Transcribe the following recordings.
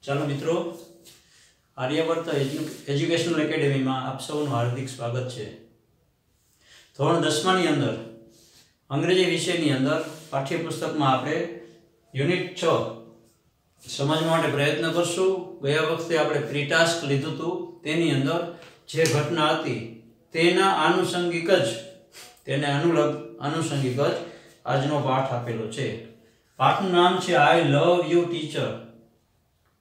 ચાલો મિત્રો, આર્યવર્ત એજ્યુકેશનલ એકેડેમીમાં આપ સૌનું હાર્દિક સ્વાગત છે. ધોરણ 10માની અંદર અંગ્રેજી વિષયની અંદર પાઠ્યપુસ્તકમાં આપણે યુનિટ 6 સમજવા માટે પ્રયત્ન કરશું. ગયા વખતે આપણે પ્રી ટાસ્ક લીધું હતું, તેની અંદર જે ઘટના હતી તેના આનુષંગિક જ આજનો પાઠ આપેલો છે. પાઠનું નામ છે આઈ લવ યુ ટીચર.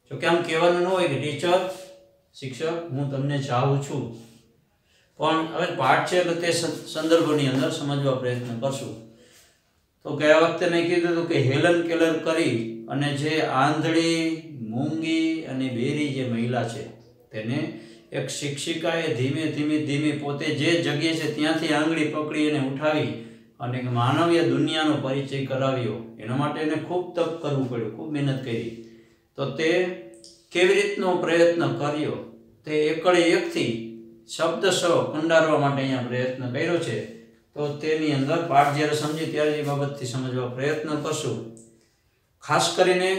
જો કે આમ કહેવાનું ન હોય કે ટીચર શિક્ષક હું તમને ચાહું છું, પણ હવે પાઠ છે એટલે તે સંદર્ભની અંદર સમજવા પ્રયત્ન કરશું. તો ગયા વખતે મેં કીધું હતું કે હેલન કેલર કરી અને જે આંધળી, મૂંગી અને બેરી જે મહિલા છે તેને એક શિક્ષિકાએ ધીમે પોતે જે જગ્યાએ છે ત્યાંથી આંગળી પકડી અને ઉઠાવી અને માનવીય દુનિયાનો પરિચય કરાવ્યો. એના માટે એને ખૂબ તપ કરવું પડ્યું, ખૂબ મહેનત કરી. તો તે કેવી રીતનો પ્રયત્ન કર્યો તે એકડે એકથી શબ્દશ કંડારવા માટે અહીંયા પ્રયત્ન કર્યો છે. તો તેની અંદર પાઠ જ્યારે સમજી ત્યારે એ બાબતથી સમજવા પ્રયત્ન કરશું. ખાસ કરીને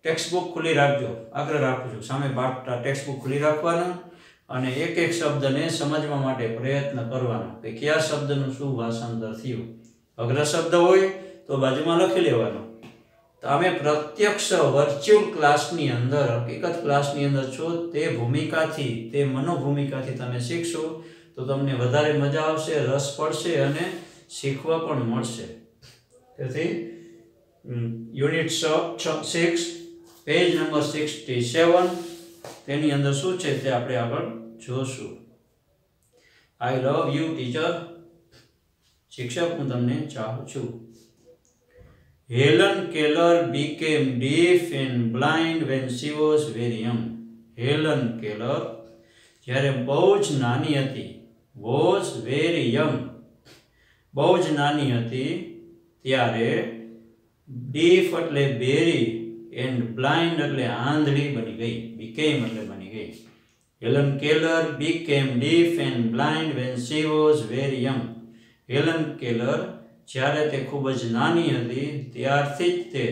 ટેક્સ્ટ બુક ખુલ્લી રાખજો, આગ્રહ રાખું છું. સામે પાઠ ટેક્સ્ટ બુક ખુલ્લી રાખવાનું અને એક એક શબ્દને સમજવા માટે પ્રયત્ન કરવાનો કે કયા શબ્દનું શું ભાષાંતર થયું. અઘરા શબ્દ હોય તો બાજુમાં લખી લેવાનો. તો અમે પ્રત્યક્ષ વર્ચ્યુઅલ ક્લાસની અંદર, હકીકત ક્લાસની અંદર છો, તે ભૂમિકાથી, તે મનોભૂમિકાથી તમે શીખશો તો તમને વધારે મજા આવશે, રસ પડશે અને શીખવા પણ મળશે. તેથી યુનિટ 6 પેજ નંબર 67 તેની અંદર શું છે તે આપણે આગળ જોશું. આઈ લવ યુ ટીચર, શિક્ષક હું તમને ચાહું છું. Helen Keller became deaf and blind when she was very young. Helen Keller જ્યારે બહુ જ નાની હતી, was very young, બહુ જ નાની હતી ત્યારે deaf એટલે બેરી and blind એટલે આંધળી બની ગઈ. became એટલે બની ગઈ. Helen Keller became deaf and blind when she was very young. Helen Keller જ્યારે તે ખૂબ જ નાની હતી ત્યારથી જ તે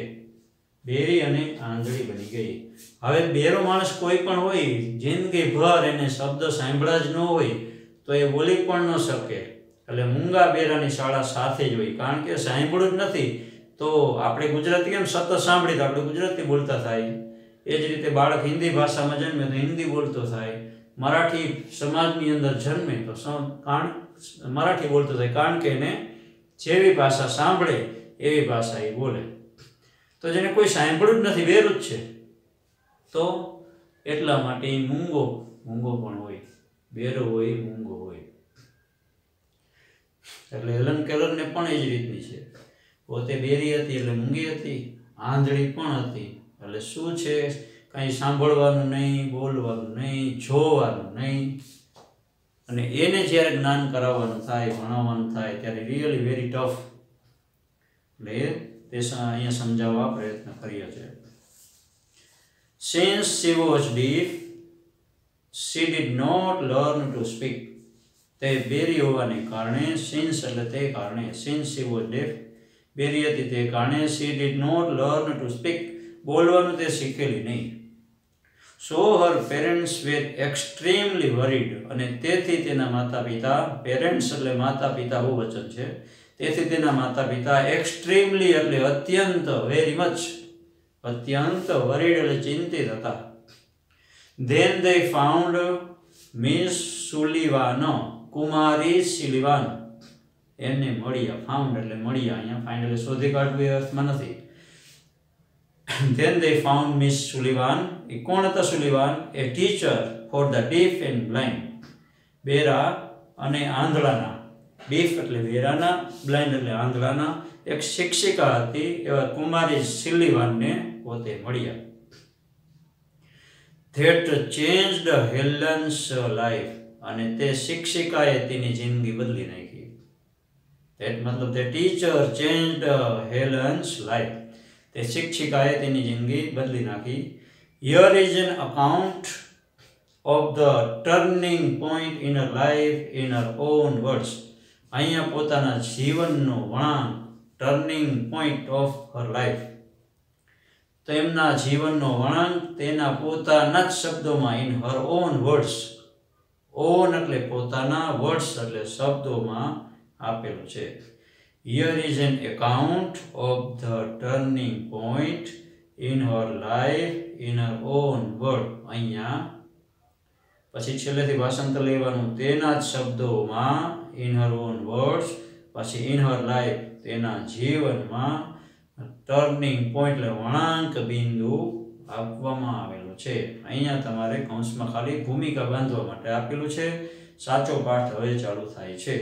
બેરી અને આંધળી બની ગઈ. હવે બેરો માણસ કોઈ પણ હોય, જિંદગીભર એને શબ્દ સાંભળ્યા જ ન હોય તો એ બોલી પણ ન શકે. એટલે મૂંગા બેરાની શાળા સાથે જ હોય, કારણ કે સાંભળ્યું જ નથી. તો આપણે ગુજરાતી કેમ સતત સાંભળી તો આપણે ગુજરાતી બોલતા થાય, એ જ રીતે બાળક હિન્દી ભાષામાં જન્મે તો હિન્દી બોલતો થાય, મરાઠી સમાજની અંદર જન્મે તો મરાઠી બોલતો થાય, કારણ કે એને જેવી ભાષા સાંભળે એવી ભાષા એ બોલે. તો જેને કોઈ સાંભળ્યું જ નથી, બેરું જ છે, તો એટલા માટે એ મૂંગો પણ હોય, બેરો હોય, મૂંગો હોય. એટલે હેલન કેલરને પણ એ જ રીતની છે. પોતે બેરી હતી એટલે મૂંગી હતી, આંધળી પણ હતી. એટલે શું છે, કાંઈ સાંભળવાનું નહીં, બોલવાનું નહીં, જોવાનું નહીં. અને એને જ્યારે જ્ઞાન કરાવવાનું થાય, ભણાવવાનું થાય ત્યારે રિયલી વેરી ટફ. એટલે તે અહીંયા સમજાવવા પ્રયત્ન કર્યો છે. Since she was deaf, she did not learn to speak. તે બેરી હોવાને કારણે, since એટલે તે કારણે, since she was deaf, બેરી હતી તે કારણે she did not learn to speak, બોલવાનું તે શીખેલી નહીં. So her parents were extremely worried. અને તેથી તેના માતા પિતા, પેરેન્ટ્સ એટલે માતા પિતા બહુવચન છે, તેથી તેના માતા પિતા extremely એટલે અત્યંત, very much અત્યંત, worried એટલે ચિંતિત હતા. Then they found Miss Sullivan, કુમારી સિલિવાન, એને મળ્યા. ફાઉન્ડ એટલે મળ્યા, અહીંયા ફાઇન્ડ એટલે શોધી કાઢવું એ અર્થમાં નથી. Then they found Miss Sullivan. એ કોણ હતા Sullivan? A teacher for the deaf and blind, બેરા અને આંધળાના. deaf એટલે બેરાના, blind એટલે આંધળાના એક શિક્ષિકા હતી. એવા કુમારી સિલિવાનને પોતે મળ્યા. That changed Helen's life. અને તે શિક્ષિકાએ તેની જિંદગી બદલી નાખી. That મતલબ the teacher changed Helen's life. તે શિક્ષિકાએ તેની જિંદગી બદલી નાખી. Here is an account of the turning point in her life in her own words. અહીંયા પોતાના જીવનનો વળાંક, turning point of her life. તેમના જીવનનો વળાંક તેના પોતાના જ શબ્દોમાં in her on words, on એટલે પોતાના, વર્ડ્સ એટલે શબ્દોમાં આપેલું છે. Here is an account of the turning point in her life in her own word. અહીંયા પછી છેલ્લેથી ભાષાંતર લેવાનું, તેના જ શબ્દોમાં in her own words, પછી in her life તેના જીવનમાં, ટર્નિંગ પોઈન્ટ એટલે વળાંક બિંદુ આપવામાં આવેલું છે. અહીંયા તમારે કૌંસમાં ખાલી ભૂમિકા બાંધવા માટે આપેલું છે. સાચો પાઠ હવે ચાલુ થાય છે.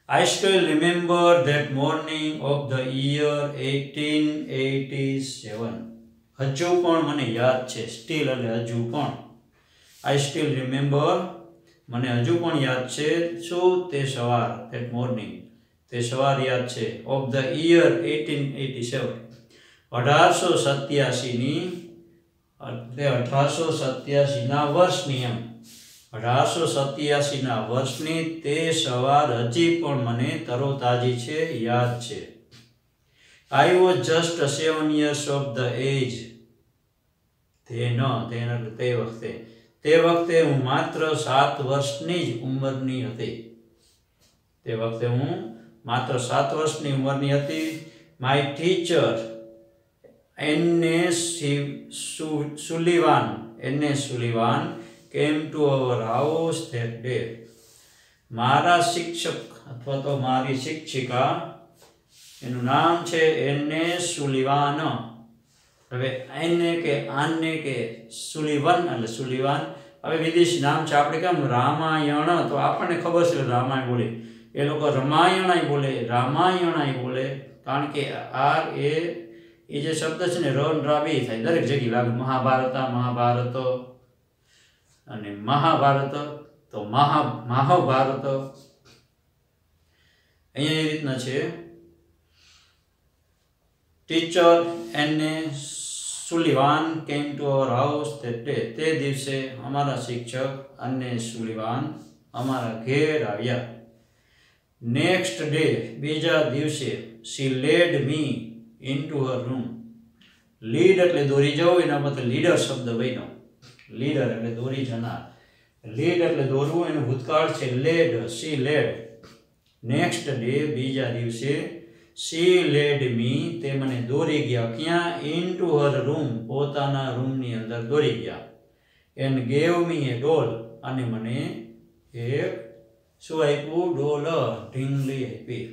I still remember that morning of the year 1887. હજુ પણ મને યાદ છે. સ્ટીલ એટલે હજુ પણ. I still remember મને હજુ પણ યાદ છે. શું? તે સવાર, that morning, તે સવાર યાદ છે. of the year 1887, 1887ની, તે 1887ના વર્ષની, એમ 1887ના વર્ષની તે સવાર હજી પણ મને તરોતાજી છે, યાદ છે. I was just 7 years of the age. તે વખતે હું માત્ર 7 વર્ષની જ ઉંમરની હતી. તે વખતે હું માત્ર 7 વર્ષની ઉંમરની હતી. My teacher N.A. Sullivan came to our house that day. મારા શિક્ષક અથવા તો મારી શિક્ષિકા, એનું નામ છે N.A. Sullivan. હવે એને કે આને કે સુલિવન એટલે સુલિવાન. હવે વિદેશી નામ છે. આપણે કેમ રામાયણ, તો આપણને ખબર છે રામાયણ બોલે, એ લોકો રમાયણાઈ બોલે, રામાયણાઈ બોલે. કારણ કે આર એ જે શબ્દ છે ને, રન રાબી થાય દરેક જગ્યાએ લાગે. મહાભારત અને મહાભારત, તો મહાભારત. અહીંયા એ રીતના છે. Teacher N.A. Sullivan came to our house that day. તે દિવસે અમારા શિક્ષક N.A. Sullivan અમારા ઘેર આવ્યા. નેક્સ્ટ ડે, બીજા દિવસે, she led me into her room. Lead એટલે દોરી જવું, એના બદલે લીડર શબ્દ બન્યો. લીડર એટલે દોરી જનાર, લીડ એટલે દોરવું, એનું ભૂતકાળ છે lead, she led. Next day, બીજા દિવસે, she led me, તે મને દોરી ગયા. ક્યાં? into her room, પોતાના રૂમની અંદર દોરી ગયા. and gave me a doll, અને મને એક શું આપ્યું? ડોલ, ઢીંગલી આપી.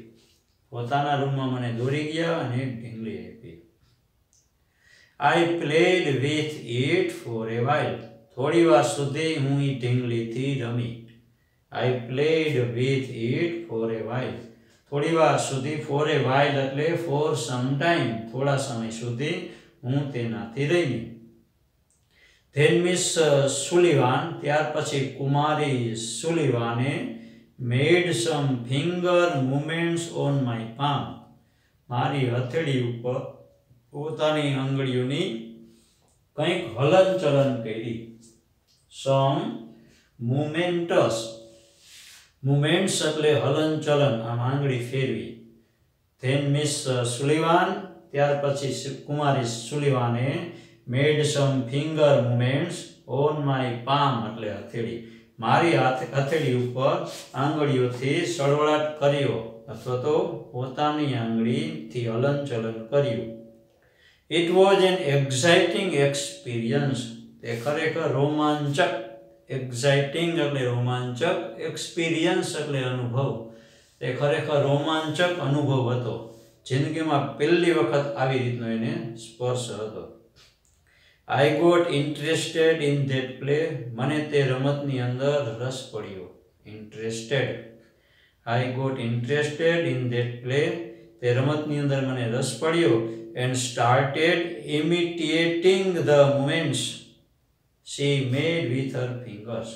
પોતાના રૂમમાં મને દોરી ગયા અને એક ઢીંગલી આપી. I played with it for a while. થોડી વાર સુધી હું એ ઢીંગલીથી રમી. I played with it for a while. થોડી વાર સુધી, for a while એટલે for some time, થોડા સમય સુધી હું તેનાથી રમી. Then Miss Sullivan, ત્યાર પછી કુમારી સુલિવાને, made some finger movements on my palm, મારી હથેળી ઉપર પોતાની આંગળીઓની કંઈક હલનચલન કરી. some movements એટલે હલનચલન, આમ આંગળી ફેરવી. then Miss Sullivan, ત્યાર પછી કુમારી સુલિવાને, made some finger movements on my palm એટલે હથેળી, મારી હથેળી ઉપર આંગળીઓથી સળવળાટ કર્યો અથવા તો પોતાની આંગળીથી હલનચલન કર્યું. It was an exciting experience. તે ખરેખર રોમાંચક, exciting એટલે રોમાંચક, experience એટલે અનુભવ. તે ખરેખર રોમાંચક અનુભવ હતો. જિંદગીમાં પહેલી વખત આવી રીતનો એને સ્પર્શ હતો. I got interested in that play. મને તે રમતની અંદર રસ પડ્યો. Interested. I got interested in that play. તે રમતની અંદર મને રસ પડ્યો. And started imitating the movements she made with her fingers.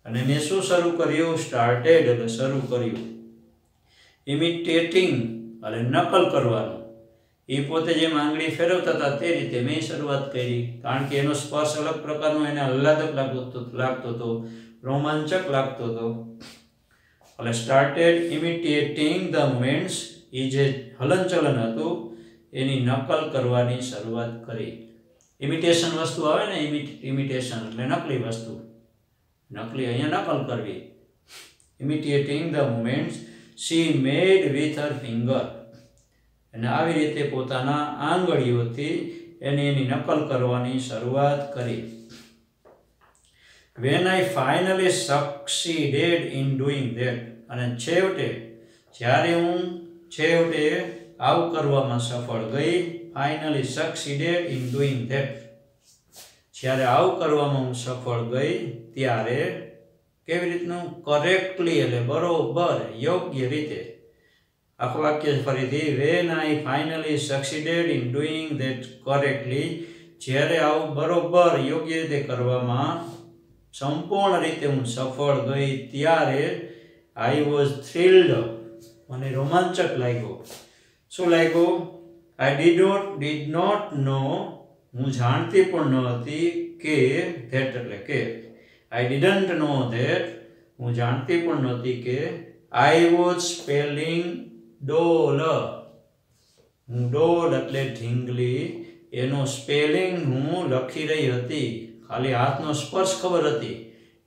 અને મેં શું શરૂ કર્યું? Started એટલે શરૂ કર્યું. Imitating એટલે નકલ કરવાનું. એ પોતે જેમ આંગળી ફેરવતા હતા તે રીતે મેં શરૂઆત કરી. કારણ કે એનો સ્પર્શ અલગ પ્રકારનો એને આહલાદક લાગતો હતો, રોમાંચક લાગતો હતો. એટલે started imitating the movements, એ જે હલનચલન હતું એની નકલ કરવાની શરૂઆત કરી. ઇમિટેશન વસ્તુ આવે ને, ઇમિટેશન એટલે નકલી વસ્તુ, નકલી અહીંયા નકલ કરવી. imitating the movements she made with her finger. અને આવી રીતે પોતાના આંગળીઓથી એની નકલ કરવાની શરૂઆત કરી. When I finally succeeded in doing that. અને જ્યારે હું આવું કરવામાં સફળ ગઈ. Finally succeeded in doing that. જ્યારે આવું કરવામાં હું સફળ ગઈ ત્યારે કેવી રીતનું? કરેક્ટલી એટલે બરોબર, યોગ્ય રીતે. આખું વાક્ય ફરીથી. When I finally succeeded in doing that correctly. જ્યારે આવું બરોબર યોગ્ય રીતે કરવામાં સંપૂર્ણ રીતે હું સફળ ગઈ ત્યારે I was thrilled. મને રોમાંચક લાગ્યો. શું લાગ્યું? I did not know. હું જાણતી પણ ન હતી કે that એટલે કે I didn't know that. હું જાણતી પણ નહોતી કે I was spelling doll. હું ડોલ એટલે ઢીંગલી, એનો સ્પેલિંગ હું લખી રહી હતી. ખાલી હાથનો સ્પર્શ ખબર હતી,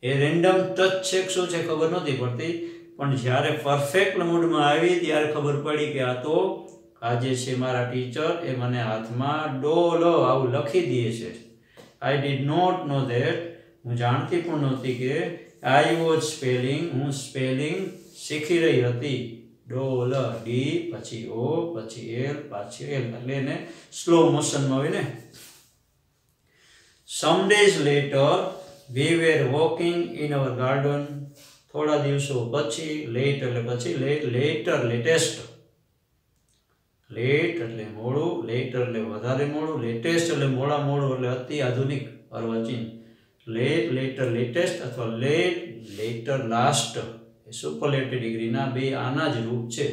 એ રેન્ડમ ટચ છે શું છે ખબર નહોતી પડતી. પણ જ્યારે પરફેક્ટ મૂડમાં આવી ત્યારે ખબર પડી કે આ તો આજે છે મારા ટીચર, એ મને હાથમાં ડોલ આવું લખી દે છે. I did not know that. હું જાણતી પણ નહોતી કે I was spelling. હું સ્પેલિંગ શીખી રહી હતી. ડોલ, ડી પછી ઓ પછી એલ પાછી એલ એટલે એને સ્લો મોશનમાં હોય ને. Some days later we were walking in our garden. થોડા દિવસો પછી, લેટ એટલે પછી, લેટેસ્ટ, લેટ એટલે મોડું, લેટર એટલે વધારે મોડું, લેટેસ્ટ એટલે મોડા મોડું એટલે અતિ આધુનિક અર્વાચીન. લેટર લેટેસ્ટ અથવા લેટર લાસ્ટ એ સુપરલેટિવ ડિગ્રીના બે આના જ રૂપ છે.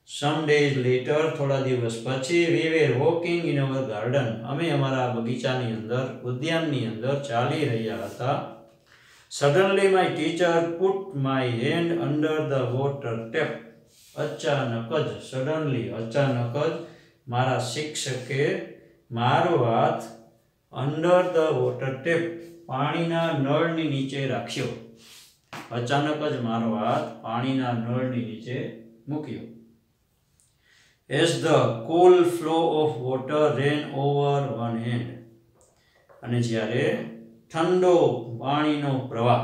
Some days later થોડા દિવસ પછી we were walking in our garden. અમે અમારા બગીચાની અંદર, ઉદ્યાનની અંદર ચાલી રહ્યા હતા. Suddenly my teacher put my hand under the water tap. અચાનક જ, સડનલી અચાનક જ મારા શિક્ષકે મારો હાથ અંડર ધ વોટર ટેપ પાણીના નળની નીચે રાખ્યો. અચાનક જ મારો હાથ પાણીના નળની નીચે મૂક્યો. As the cool flow of water ran over one hand. અને જ્યારે ઠંડો પાણીનો પ્રવાહ,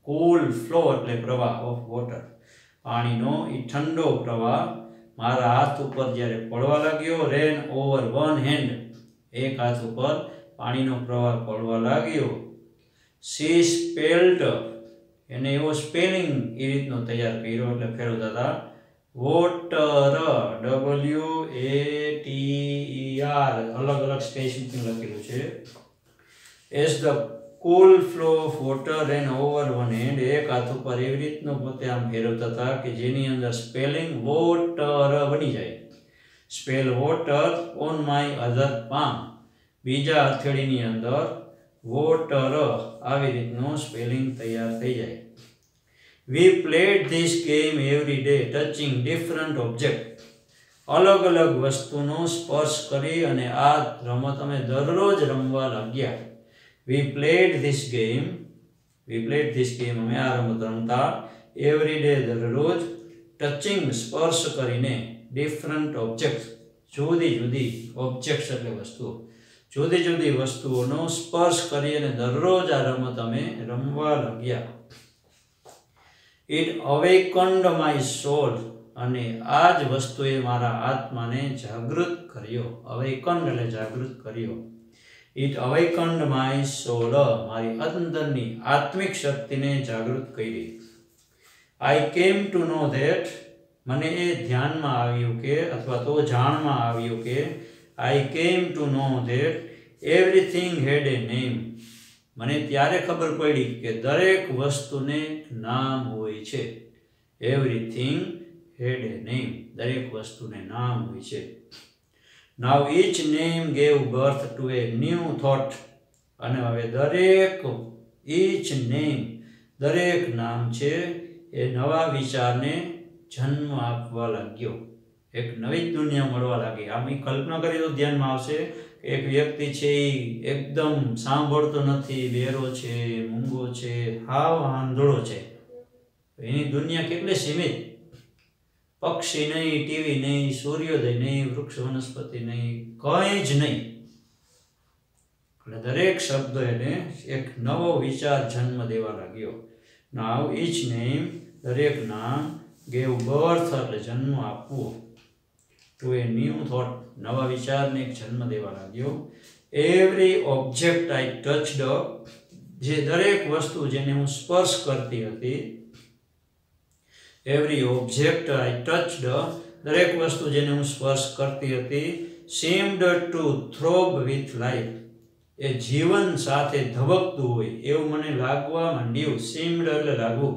cool flow એટલે પ્રવાહ of water, પાણીનો એ ઠંડો પ્રવાહ મારા હાથ ઉપર જ્યારે પડવા લાગ્યો. રેન ઓવર વન હેન્ડ, એક હાથ ઉપર પાણીનો પ્રવાહ પડવા લાગ્યો. સી સ્પેલ્ડ, એને એવો સ્પેલિંગ એ રીતનો તૈયાર કર્યો એટલે ફેરવતા હતા. વોટર, WATER, અલગ અલગ સ્પેસિંગ લખેલું છે. As the cool flow of water ran over one hand. એક હાથ ઉપર એવી રીતનું પોતે આમ ફેરવતા હતા કે જેની અંદર સ્પેલિંગ વોટર બની જાય. Spell water on my other palm, બીજા હથેળીની અંદર વોટર, આવી રીતનું સ્પેલિંગ તૈયાર થઈ જાય. We played this game every day, touching different objects. અલગ અલગ વસ્તુનો સ્પર્શ કરી અને આ રમત અમે દરરોજ રમવા લાગ્યા. We played this game. અમે આ રમત રમતા. Every day દરરોજ. ટચિંગ સ્પર્શ કરીને. ડિફરન્ટ ઓબ્જેક્ટ્સ જુદી જુદી, ઓબ્જેક્ટ્સ એટલે વસ્તુઓ, જુદી જુદી વસ્તુઓનો સ્પર્શ કરી અને દરરોજ આ રમત અમે રમવા લાગ્યા. It awakened my soul. અને આ જ વસ્તુએ મારા આત્માને જાગૃત કર્યો. અવેકન એટલે જાગૃત કર્યો. It awakened my soul. મારી અંદરની આત્મિક શક્તિને જાગૃત કરી. I came to know that. મને એ ધ્યાનમાં આવ્યું કે અથવા તો જાણમાં આવ્યું કે I came to know that everything had a name. મને ત્યારે ખબર પડી કે દરેક વસ્તુને નામ હોય છે. Everything had a name. દરેક વસ્તુને નામ હોય છે. Now each name gave birth to a new thought. અને હવે each name, દરેક નામ છે એ નવા વિચારને જન્મ આપવા લાગ્યો. એક નવી દુનિયા મળવા લાગી. આમ કલ્પના કરી તો ધ્યાનમાં આવશે એક વ્યક્તિ છે એકદમ સાંભળતો નથી, બેરો છે, મૂંગો છે, હાવ આંધળો છે. એની દુનિયા કેટલી સીમિત. પક્ષી નહીં, ટીવી નહીં, સૂર્યોદય નહીં, વૃક્ષ વનસ્પતિ નહીં, કંઈ જ નહીં. એટલે દરેક શબ્દ એને એક નવો વિચાર જન્મ દેવા લાગ્યો. નાવ ઈચ નેમ, દરેક નામ, ગેવ બર્થ એટલે જન્મ આપવો, ટુ એ ન્યૂ થોટ, નવા વિચારને એક જન્મ દેવા લાગ્યો. એવરી ઓબ્જેક્ટ આઈ ટચડ, જે દરેક વસ્તુ જેને હું સ્પર્શ કરતી હતી, એવરી ઓબ્જેક્ટ આઈ ટચડ, દરેક વસ્તુ જેને હું સ્પર્શ કરતી હતી, seemed to throb with life, એ જીવન સાથે ધબકતું હોય એવું મને લાગવા માંડ્યું. seemed એટલે લાગવું,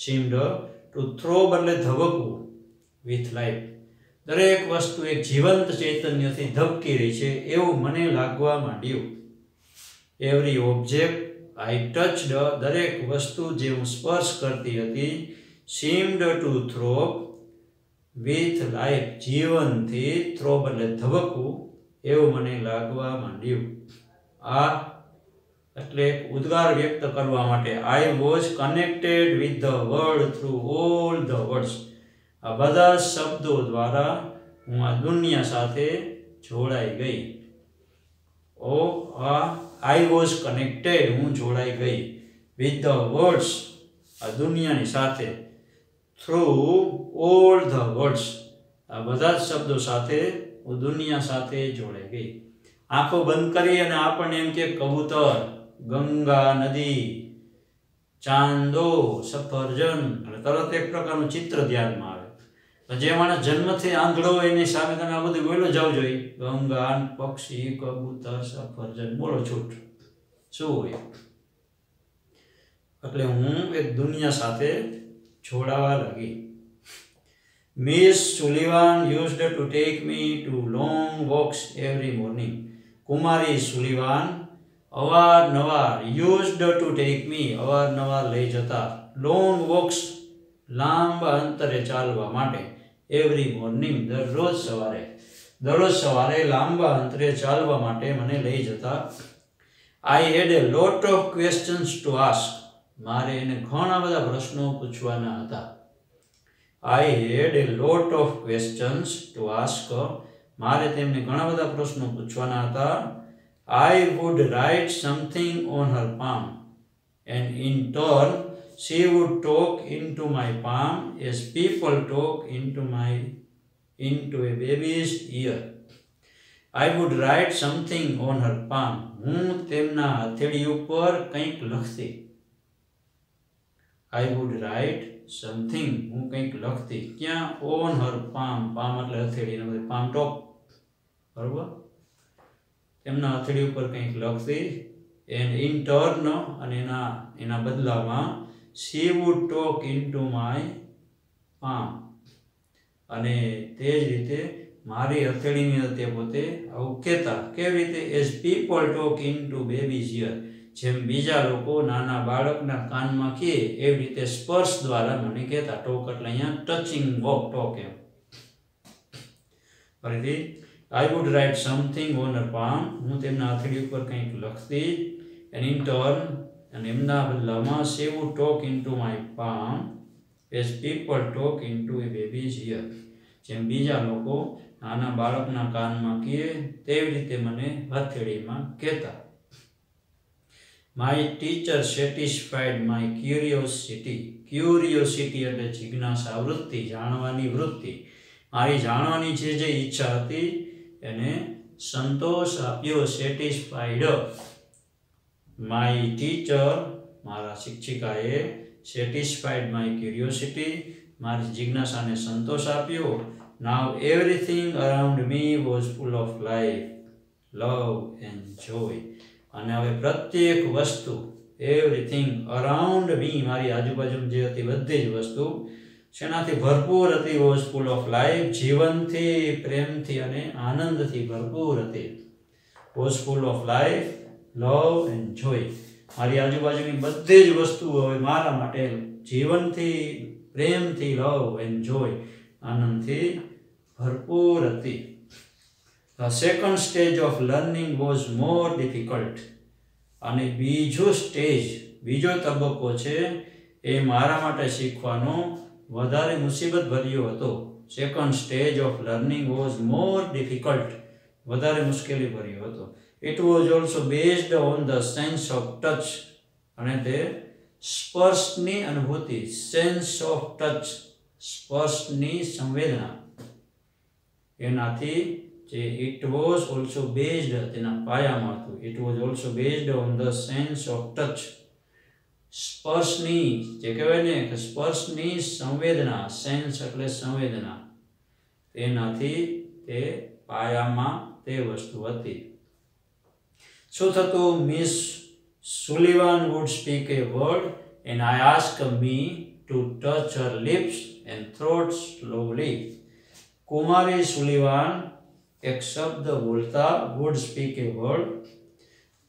seemed to throb એટલે ધબકવું, with life, દરેક વસ્તુ એક જીવંત ચૈતન્યથી ધબકી રહી છે એવું મને લાગવા માંડ્યું. એવરી ઓબ્જેક્ટ આઈ ટચડ, દરેક વસ્તુ જે હું સ્પર્શ કરતી હતી, seemed to throb with life, જીવનથી, throb એટલે ધબકવું, એવું મને લાગવા માંડ્યું. આ એટલે ઉદ્ગાર વ્યક્ત કરવા માટે I was connected with the world through all the words, આ બધા શબ્દો દ્વારા હું આ દુનિયા સાથે જોડાઈ ગઈ. I was connected, હું જોડાઈ ગઈ, with the words, આ દુનિયાની સાથે, through all the words, આ બધા જ શબ્દો સાથે હું દુનિયા સાથે જોડાઈ ગઈ. આંખો બંધ કરી અને આપણને એમ કે કબૂતર, ગંગા નદી, ચાંદો, સફરજન, અને તરત એક પ્રકારનું ચિત્ર ધ્યાનમાં આવે. જે માણસ જન્મથી આંધળો હોય એની સામે તમે આ બધું બોલો જાવ જોઈએ, ગંગા, પક્ષી, કબૂતર, સફરજન, બોલો છૂટ, શું હોય? એટલે હું એક દુનિયા સાથે જોડાવા લાગી. Miss Sullivan used to take me to long walks every morning. Kumari Sullivan અવારનવાર, used to take me, અવારનવાર લઈ જતા, long walks, લાંબા અંતરે ચાલવા માટે, every morning, દરરોજ સવારે લાંબા અંતરે ચાલવા માટે મને લઈ જતા. I had a lot of questions to ask, મારે એને ઘણા બધા પ્રશ્નો પૂછવાના હતા. I had a lot of questions to ask, મારે તેમને ઘણા બધા પ્રશ્નો પૂછવાના હતા. I would write something on her palm, and in turn she would talk into my palm as people talk into a baby's ear. I would write something on her palm, હું તેમના હથેળી ઉપર કંઈક લખતી. I would write something, હું કંઈક લખતી. ક્યાં? on her palm, palm એટલે હથેળી, palm top, બરોબર? તેમના હથેળી ઉપર કંઈક લખતી. and in turn, અને એના બદલામાં she would talk into my palm, અને તે જ રીતે મારી હથેળીની તે પોતે આવું કહેતા. કેવી રીતે? as people talk into baby's ear, જેમ બીજા લોકો નાના બાળકના કાનમાં કહે એવી રીતે સ્પર્શ દ્વારા મને કહેતા. ટોક એટલે અહીંયા ટચિંગ વોક, ટોક એમ. ફરીથી, I would write something on her palm, હું તેમના હથેળી ઉપર કંઈક લખતી. and in turn, અને એમના બદલામાં she would talk into my palm as people talk into a baby's ear, જેમ બીજા લોકો નાના બાળકના કાનમાં કહે તેવી રીતે મને હથેળીમાં કહેતા. My teacher satisfied my curiosity. Curiosity એટલે જિજ્ઞાસા, વૃત્તિ, જાણવાની વૃત્તિ. મારી જાણવાની જે ઈચ્છા હતી એને સંતોષ આપ્યો. સેટિસ્ફાઈડ. My teacher, મારા શિક્ષિકાએ, satisfied my curiosity, મારી જિજ્ઞાસાને સંતોષ આપ્યો. Now everything around me was full of life, love and joy. અને હવે પ્રત્યેક વસ્તુ, એવરીથિંગ અરાઉન્ડ મી, મારી આજુબાજુ જે હતી બધી જ વસ્તુ શેનાથી ભરપૂર હતી? વોઝ ફૂલ ઓફ લાઈફ, જીવનથી, પ્રેમથી અને આનંદથી ભરપૂર હતી. Was full of life, love and joy. મારી આજુબાજુની બધી જ વસ્તુઓ હવે મારા માટે જીવનથી, પ્રેમથી, લવ એન્ડ જોય, આનંદથી ભરપૂર હતી. The second stage of learning was more difficult. અને બીજો તબક્કો છે એ મારા માટે શીખવાનો વધારે મુસીબત ભર્યો હતો. Second stage of learning was more difficult. વધારે મુશ્કેલી ભર્યો હતો. It was also based on the sense of touch. અને તે સ્પર્શની અનુભૂતિ, sense of touch, સ્પર્શની સંવેદના એનાથી જે it was also based તેના પાયામાં હતું. It was also based on the sense of touch. સ્પર્શની જે કહેવાય ને કે સ્પર્શની સંવેદના, સેન્સ એટલે સંવેદના, તેનાથી તે પાયામાં તે વસ્તુ હતી. શું થતું? Miss Sullivan would speak a word and I asked me to touch her lips and throat slowly. Kumari Sullivan એક શબ્દ બોલતા, would speak a word,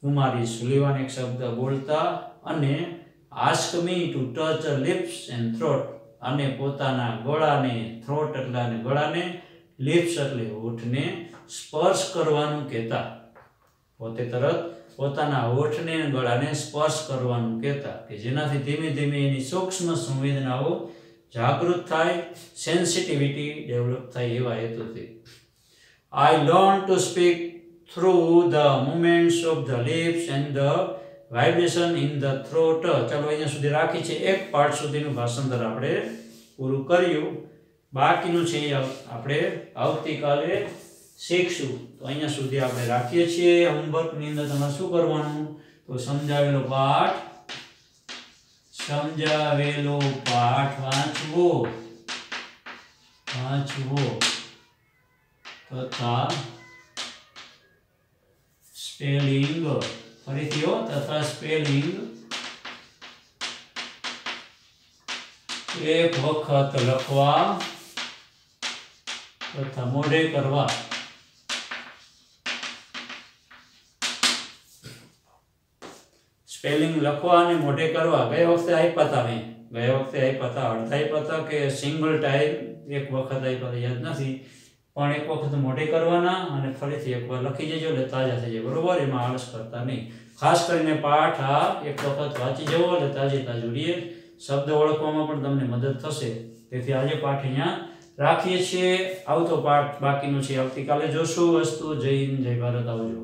Kumari Sullivan એક શબ્દ બોલતા અને ask me to touch her lips and throat, અને પોતાના ગળાને, throat એટલે ગળાને, lips એટલે હોઠને સ્પર્શ કરવાનું કહેતા. પોતે તરત પોતાના હોઠને અને ગળાને સ્પર્શ કરવાનું કહેતા કે જેનાથી ધીમે ધીમે એની સૂક્ષ્મ સંવેદનાઓ જાગૃત થાય, સેન્સિટિવિટી ડેવલપ થાય એવા હેતુથી. I learned to speak through the movements of the lips and the vibration in the throat. ચાલો અહીંયા સુધી રાખી છે. એક પાર્ટ સુધીનું ભાષાંતર આપણે પૂરું કર્યું. બાકીનું છે આપણે આવતીકાલે શીખશું. તો અહીંયા સુધી આપણે રાખીએ છીએ. હોમવર્કની અંદર તમારે શું કરવાનું? તો સમજાવેલો પાઠ વાંચવો તથા સ્પેલિંગ, ફરીથી તથા સ્પેલિંગ એક વખત લખવા તથા મોઢે કરવા. સ્પેલિંગ લખવા અને મોઢે કરવા ગયા વખતે આપ્યા હતા. ગયા વખતે આપ્યા હતા, અડધા આપ્યા હતા કે સિંગલ ટાઈમ એક વખત આપ્યા હતા, યાદ નથી. પણ એક વખત મોઢે કરવાના અને ફરીથી એકવાર લખી જજો એટલે તાજા થઈ જાય. બરોબર? એમાં આળસ કરતા નહીં. ખાસ કરીને પાઠ આ એક વખત વાંચી જવો એટલે તાજું રહીએ. શબ્દ ઓળખવામાં પણ તમને મદદ થશે. તેથી આજે પાઠ અહીંયા રાખીએ છીએ. આવતો પાઠ બાકીનો છે આવતીકાલે જોશું. વસ્તુ જય હિન્દ, જય ભારત. આવજો.